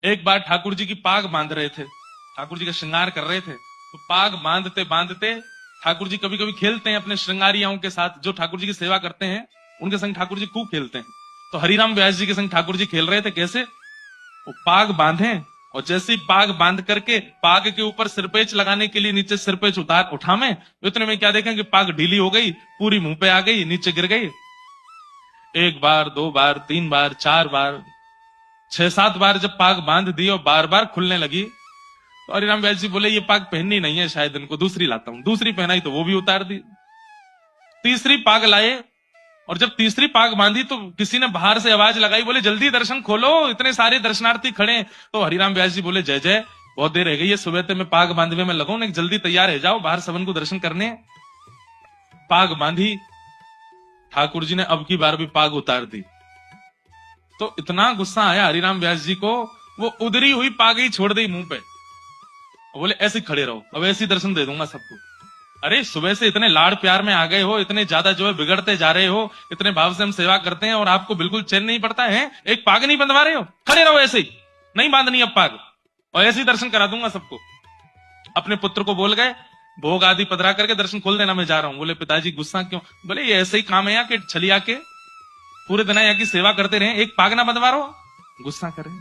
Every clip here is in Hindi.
एक बार ठाकुर जी की पाग बांध रहे थे, ठाकुर जी का श्रृंगार कर रहे थे, तो पाग बांधते बांधते ठाकुर जी कभी कभी खेलते हैं अपने श्रृंगारियाओं के साथ, जो ठाकुर जी की सेवा करते हैं उनके संग ठाकुर जी खूब खेलते हैं। तो हरिराम व्यास जी के संग ठाकुर जी खेल रहे थे। कैसे? वो पाग बांधे और जैसे ही पाग बांध करके पाग के ऊपर सिरपेच लगाने के लिए नीचे सिरपेच उठावे, इतने में क्या देखें कि पाग ढीली हो गई, पूरी मुंह पे आ गई, नीचे गिर गई। एक बार, दो बार, तीन बार, चार बार, 6-7 बार जब पाग बांध दी और बार बार खुलने लगी, तो हरिराम व्यास जी बोले ये पाग पहननी नहीं है, शायद इनको दूसरी लाता हूं। दूसरी पहनाई तो वो भी उतार दी। तीसरी पाग लाए और जब तीसरी पाग बांधी तो किसी ने बाहर से आवाज लगाई, बोले जल्दी दर्शन खोलो, इतने सारे दर्शनार्थी खड़े। तो हरिराम व्यास जी बोले जय जय, बहुत देर रह गई है, सुबह से मैं पाग बांधवे में लगूं, जल्दी तैयार हो जाओ, बाहर सबन को दर्शन करने। पाग बांधी, ठाकुर जी ने अब की बार भी पाग उतार दी। तो इतना गुस्सा आया हरिराम व्यास जी को, वो उधरी हुई पाग ही छोड़ दी मुंह पे, बोले ऐसे खड़े रहो, अब ऐसे दर्शन दे दूंगा सबको। अरे सुबह से इतने लाड़ प्यार में आ गए हो, इतने ज्यादा जो है बिगड़ते जा रहे हो, इतने भाव से हम सेवा करते हैं और आपको बिल्कुल चैन नहीं पड़ता है, एक पाग नहीं बंधवा रहे हो, खड़े रहो ऐसे ही, नहीं बांधनी अब पाग, और ऐसे ही दर्शन करा दूंगा सबको। अपने पुत्र को बोल गए, भोग आदि पधरा करके दर्शन खोल देना, मैं जा रहा हूं। बोले पिताजी गुस्सा क्यों? बोले ये ऐसे ही काम है यहाँ के, छलिया के पूरे दिन यहाँ की सेवा करते रहे, एक पाग ना बंधवा रहो, गुस्सा करें।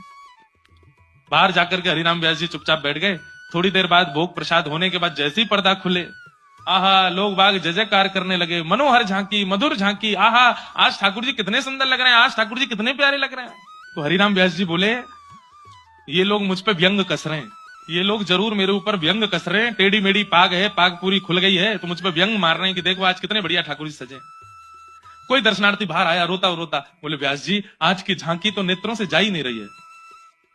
बाहर जाकर के हरिराम व्यास जी चुपचाप बैठ गए। थोड़ी देर बाद भोग प्रसाद होने के बाद जैसे ही पर्दा खुले, आहा, लोग बाग जय जयकार करने लगे, मनोहर झांकी, मधुर झांकी, आहा, आज ठाकुर जी कितने सुंदर लग रहे हैं, आज ठाकुर जी कितने प्यारे लग रहे हैं। तो हरिराम व्यास जी बोले ये लोग मुझ पे व्यंग कस रहे हैं, ये लोग जरूर मेरे ऊपर व्यंग कस रहे हैं, टेढ़ी मेढ़ी पाग है, पाग पूरी खुल गई है, तो मुझ पे व्यंग मार रहे हैं कि देखो आज कितने बढ़िया ठाकुर जी सजे। कोई दर्शनार्थी बाहर आया रोता रोता, बोले व्यास जी आज की झांकी तो नेत्रों से जा ही नहीं रही है।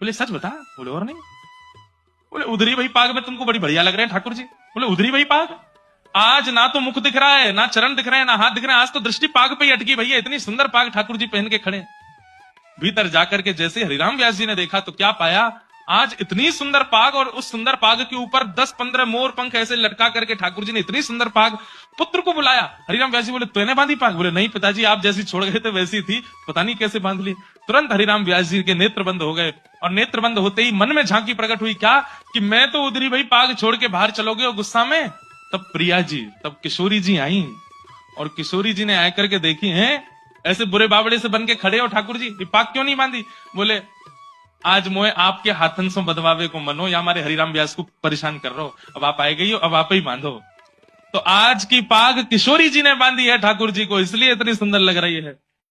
बोले सच बता? बोले और नहीं। बोले उधरी वही पाग में तुमको बड़ी बढ़िया लग रहे हैं ठाकुर जी। बोले उधरी वही पाग, आज ना तो मुख दिख रहा है, ना चरण दिख रहे हैं, ना हाथ दिख रहे हैं, आज तो दृष्टि पाग पे ही अटकी भैया, इतनी सुंदर पाग ठाकुर जी पहन के खड़े। भीतर जाकर के जैसे हरिराम व्यास जी ने देखा तो क्या पाया, आज इतनी सुंदर पाग और उस सुंदर पाग के ऊपर 10-15 मोर पंख ऐसे लटका करके ठाकुर जी ने इतनी सुंदर पाग। पुत्र को बुलाया, हरिराम व्यास जी बोले तूने बांधी पाग? बोले नहीं पिताजी, आप जैसी छोड़ गए थे वैसी थी, पता नहीं कैसे बांध ली। तुरंत हरिराम व्यास जी के नेत्र बंद हो गए और नेत्र बंद होते ही मन में झांकी प्रकट हुई, क्या कि मैं तो उधरी भाई पाग छोड़ के बाहर चलोगे और गुस्सा में। तब प्रिया जी, तब किशोरी जी आई और किशोरी जी ने आकर के देखी है ऐसे बुरे बावड़े से बन के खड़े हो ठाकुर जी, ये पाग क्यों नहीं बांधी? बोले आज मोए आपके हाथन से बंधवावे को मनो, या हमारे हरिराम व्यास को परेशान कर रहे हो, अब आप आए गई हो, अब आप ही बांधो। तो आज की पाग किशोरी जी ने बांधी है ठाकुर जी को, इसलिए इतनी सुंदर लग रही है।